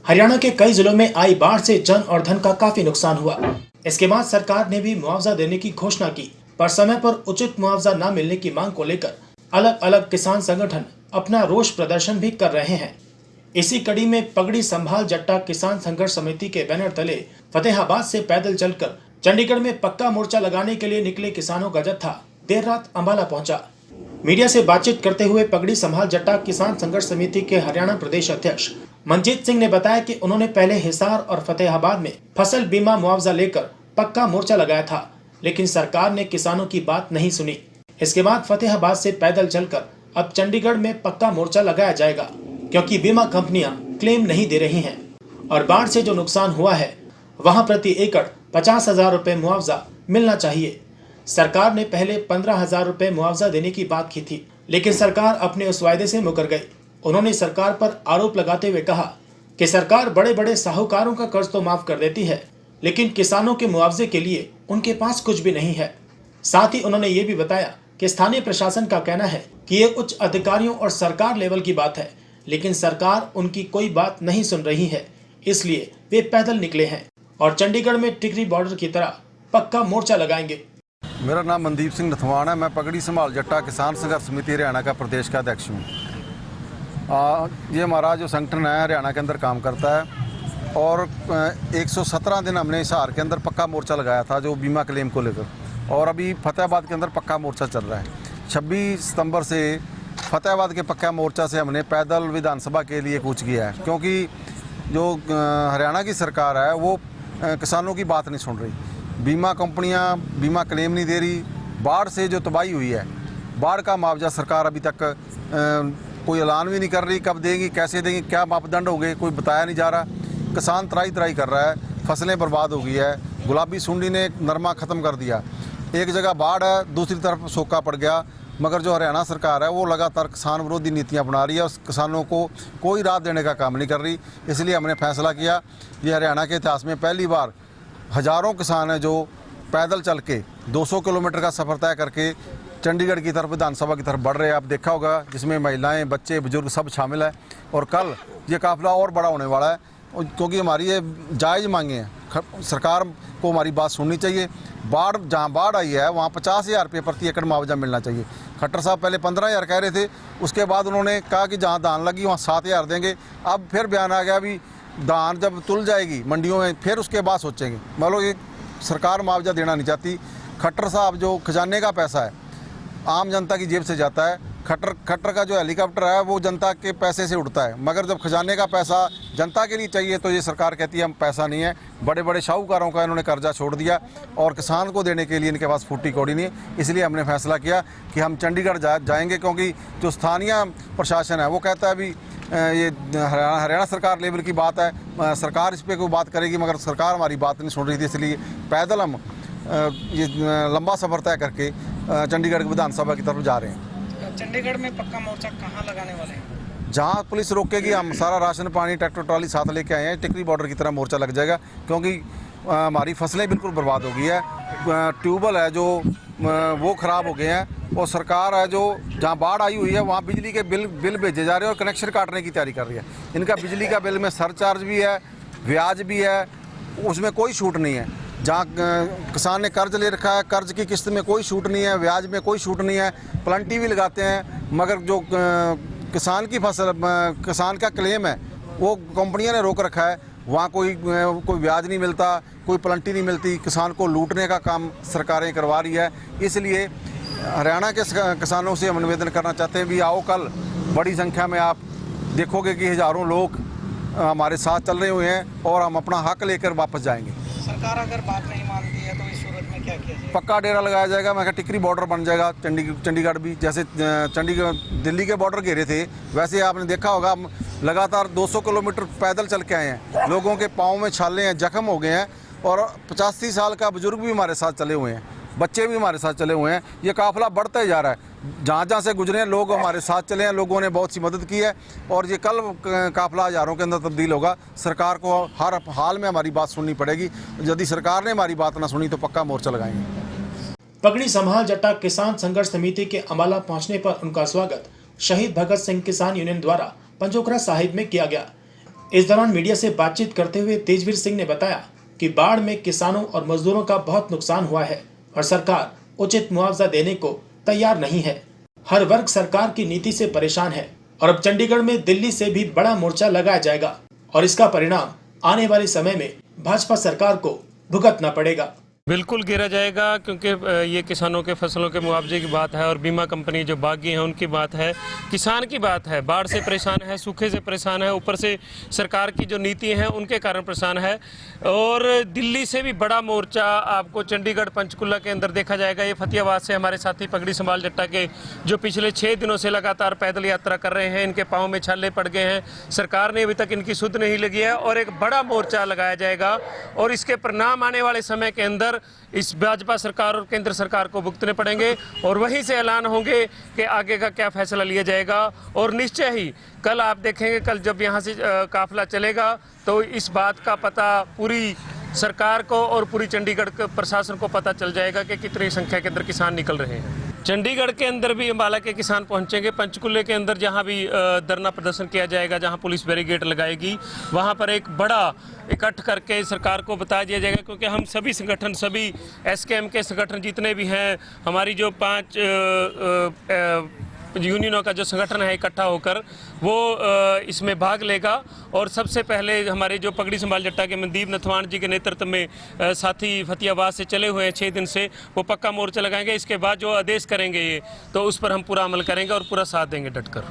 हरियाणा के कई जिलों में आई बाढ़ से जन और धन का काफी नुकसान हुआ। इसके बाद सरकार ने भी मुआवजा देने की घोषणा की, पर समय पर उचित मुआवजा न मिलने की मांग को लेकर अलग अलग किसान संगठन अपना रोष प्रदर्शन भी कर रहे हैं। इसी कड़ी में पगड़ी संभाल जट्टा किसान संघर्ष समिति के बैनर तले फतेहाबाद से पैदल चलकर चंडीगढ़ में पक्का मोर्चा लगाने के लिए निकले किसानों का जत्था देर रात अंबाला पहुंचा। मीडिया से बातचीत करते हुए पगड़ी संभाल जट्टा किसान संघर्ष समिति के हरियाणा प्रदेश अध्यक्ष मनजीत सिंह ने बताया कि उन्होंने पहले हिसार और फतेहाबाद में फसल बीमा मुआवजा लेकर पक्का मोर्चा लगाया था, लेकिन सरकार ने किसानों की बात नहीं सुनी। इसके बाद फतेहाबाद से पैदल चलकर अब चंडीगढ़ में पक्का मोर्चा लगाया जाएगा, क्योंकि बीमा कंपनियां क्लेम नहीं दे रही हैं और बाढ़ से जो नुकसान हुआ है वहां प्रति एकड़ 50,000 रुपए मुआवजा मिलना चाहिए। सरकार ने पहले 15,000 रुपए मुआवजा देने की बात की थी, लेकिन सरकार अपने उस वायदे से मुकर गई। उन्होंने सरकार पर आरोप लगाते हुए कहा कि सरकार बड़े बड़े साहूकारों का कर्ज तो माफ कर देती है, लेकिन किसानों के मुआवजे के लिए उनके पास कुछ भी नहीं है। साथ ही उन्होंने ये भी बताया कि स्थानीय प्रशासन का कहना है कि ये उच्च अधिकारियों और सरकार लेवल की बात है, लेकिन सरकार उनकी कोई बात नहीं सुन रही है, इसलिए वे पैदल निकले हैं और चंडीगढ़ में टिकरी बॉर्डर की तरह पक्का मोर्चा लगाएंगे। मेरा नाम मनदीप सिंह नथवान है। मैं पगड़ी संभाल जट्टा किसान संघर्ष समिति हरियाणा का प्रदेश का अध्यक्ष हूँ। ये हमारा जो संगठन है हरियाणा के अंदर काम करता है और 117 दिन हमने हिसार के अंदर पक्का मोर्चा लगाया था जो बीमा क्लेम को लेकर, और अभी फतेहाबाद के अंदर पक्का मोर्चा चल रहा है। 26 सितंबर से फतेहाबाद के पक्का मोर्चा से हमने पैदल विधानसभा के लिए कूच किया है, क्योंकि जो हरियाणा की सरकार है वो किसानों की बात नहीं सुन रही। बीमा कंपनियां बीमा क्लेम नहीं दे रही। बाढ़ से जो तबाही हुई है, बाढ़ का मुआवजा सरकार अभी तक कोई ऐलान भी नहीं कर रही, कब देंगी, कैसे देंगी, क्या मापदंड हो गए, कोई बताया नहीं जा रहा। किसान त्राही त्राही कर रहा है, फसलें बर्बाद हो गई है। गुलाबी सुंडी ने नरमा ख़त्म कर दिया। एक जगह बाढ़ है, दूसरी तरफ सूखा पड़ गया, मगर जो हरियाणा सरकार है वो लगातार किसान विरोधी नीतियां अपना रही है और किसानों को कोई राहत देने का काम नहीं कर रही। इसलिए हमने फैसला किया, ये हरियाणा के इतिहास में पहली बार हज़ारों किसान हैं जो पैदल चल के 200 किलोमीटर का सफ़र तय करके चंडीगढ़ की तरफ विधानसभा की तरफ बढ़ रहे हैं। आप देखा होगा, जिसमें महिलाएं, बच्चे, बुजुर्ग सब शामिल हैं। और कल ये काफ़िला और बड़ा होने वाला है, क्योंकि हमारी ये जायज़ मांगे हैं। सरकार को हमारी बात सुननी चाहिए। जहाँ बाढ़ आई है वहाँ 50,000 रुपये प्रति एकड़ मुआवजा मिलना चाहिए। खट्टर साहब पहले 15,000 कह रहे थे, उसके बाद उन्होंने कहा कि जहाँ धान लगी वहाँ 7,000 देंगे। अब फिर बयान आ गया भी धान जब तुल जाएगी मंडियों में फिर उसके बाद सोचेंगे। मतलब ये सरकार मुआवजा देना नहीं चाहती। खट्टर साहब जो खजाने का पैसा है आम जनता की जेब से जाता है। खट्टर का जो हेलीकॉप्टर है वो जनता के पैसे से उड़ता है, मगर जब खजाने का पैसा जनता के लिए चाहिए तो ये सरकार कहती है हम पैसा नहीं है। बड़े बड़े शाहूकारों का इन्होंने कर्जा छोड़ दिया और किसान को देने के लिए इनके पास फूटी कौड़ी नहीं है। इसलिए हमने फैसला किया कि हम चंडीगढ़ जाएंगे, क्योंकि जो स्थानीय प्रशासन है वो कहता है भी ये हरियाणा सरकार लेवल की बात है, सरकार इस पर कोई बात करेगी, मगर सरकार हमारी बात नहीं सुन रही थी। इसलिए पैदल हम ये लंबा सफ़र तय करके चंडीगढ़ की विधानसभा की तरफ जा रहे हैं। चंडीगढ़ में पक्का मोर्चा कहाँ लगाने वाले हैं? जहाँ पुलिस रोकेगी हम सारा राशन पानी ट्रैक्टर ट्रॉली साथ लेके आए हैं। टिकरी बॉर्डर की तरह मोर्चा लग जाएगा, क्योंकि हमारी फसलें बिल्कुल बर्बाद हो गई है। ट्यूबवेल है जो वो ख़राब हो गए हैं, और सरकार है जो जहाँ बाढ़ आई हुई है वहाँ बिजली के बिल भेजे जा रहे हैं और कनेक्शन काटने की तैयारी कर रही है। इनका बिजली का बिल में सरचार्ज भी है, ब्याज भी है, उसमें कोई छूट नहीं है। जहाँ किसान ने कर्ज ले रखा है, कर्ज की किस्त में कोई छूट नहीं है, ब्याज में कोई छूट नहीं है। प्लांटी भी लगाते हैं, मगर जो किसान की फसल किसान का क्लेम है वो कंपनियों ने रोक रखा है। वहाँ कोई ब्याज नहीं मिलता, कोई प्लांटी नहीं मिलती। किसान को लूटने का काम सरकारें करवा रही है। इसलिए हरियाणा के किसानों से हम निवेदन करना चाहते हैं भी आओ, कल बड़ी संख्या में आप देखोगे कि हज़ारों लोग हमारे साथ चल रहे हुए हैं और हम अपना हक लेकर वापस जाएंगे। सरकार अगर बात नहीं मानती है तो इस सूरत में क्या किया जाए? पक्का डेरा लगाया जाएगा। मैं कहा टिकरी बॉर्डर बन जाएगा। चंडीगढ़ भी जैसे चंडीगढ़ दिल्ली के बॉर्डर घेरे थे, वैसे आपने देखा होगा हम लगातार 200 किलोमीटर पैदल चल के आए हैं। लोगों के पाँव में छाले हैं, जख्म हो गए हैं, और 85 साल का बुजुर्ग भी हमारे साथ चले हुए हैं, बच्चे भी हमारे साथ चले हुए हैं। ये काफ़िला बढ़ता ही जा रहा है। जहाँ जहाँ से गुजरे हैं लोग हमारे साथ चले हैं, लोगों ने बहुत सी मदद की है, और ये कल काफ़िला हज़ारों के अंदर तब्दील होगा। सरकार को हर हाल में हमारी बात सुननी पड़ेगी। यदि सरकार ने हमारी बात ना सुनी तो पक्का मोर्चा लगाएंगे। पगड़ी संभाल जट्टा किसान संघर्ष समिति के अंबाला पहुंचने पर उनका स्वागत शहीद भगत सिंह किसान यूनियन द्वारा पंजोखरा साहिब में किया गया। इस दौरान मीडिया से बातचीत करते हुए तेजवीर सिंह ने बताया कि बाढ़ में किसानों और मजदूरों का बहुत नुकसान हुआ है और सरकार उचित मुआवजा देने को तैयार नहीं है। हर वर्ग सरकार की नीति से परेशान है और अब चंडीगढ़ में दिल्ली से भी बड़ा मोर्चा लगाया जाएगा और इसका परिणाम आने वाले समय में भाजपा सरकार को भुगतना पड़ेगा। बिल्कुल गिरा जाएगा, क्योंकि ये किसानों के फसलों के मुआवजे की बात है और बीमा कंपनी जो बागी हैं उनकी बात है, किसान की बात है। बाढ़ से परेशान है, सूखे से परेशान है, ऊपर से सरकार की जो नीति हैं उनके कारण परेशान है। और दिल्ली से भी बड़ा मोर्चा आपको चंडीगढ़ पंचकुला के अंदर देखा जाएगा। ये फतेहाबाद से हमारे साथी पगड़ी संभाल जट्टा के जो पिछले 6 दिनों से लगातार पैदल यात्रा कर रहे हैं, इनके पाँव में छाले पड़ गए हैं। सरकार ने अभी तक इनकी सुध नहीं लगी है और एक बड़ा मोर्चा लगाया जाएगा और इसके परिणाम आने वाले समय के अंदर इस भाजपा सरकार और केंद्र सरकार को भुगतने पड़ेंगे और वहीं से ऐलान होंगे कि आगे का क्या फैसला लिया जाएगा। और निश्चय ही कल आप देखेंगे, कल जब यहाँ से काफिला चलेगा तो इस बात का पता पूरी सरकार को और पूरी चंडीगढ़ के प्रशासन को पता चल जाएगा कि कितनी संख्या के अंदर किसान निकल रहे हैं। चंडीगढ़ के अंदर भी अम्बाला के किसान पहुंचेंगे। पंचकुले के अंदर जहां भी धरना प्रदर्शन किया जाएगा, जहां पुलिस बैरिकेड लगाएगी, वहां पर एक बड़ा इकट्ठ करके सरकार को बता दिया जाएगा। क्योंकि हम सभी संगठन, सभी एसकेएम के संगठन जितने भी हैं, हमारी जो 5 यूनियनों का जो संगठन है इकट्ठा होकर वो इसमें भाग लेगा। और सबसे पहले हमारे जो पगड़ी संभाल जट्टा के मनदीप नथवान जी के नेतृत्व में साथी फतेहाबाद से चले हुए हैं 6 दिन से, वो पक्का मोर्चा लगाएंगे। इसके बाद जो आदेश करेंगे ये, तो उस पर हम पूरा अमल करेंगे और पूरा साथ देंगे डटकर।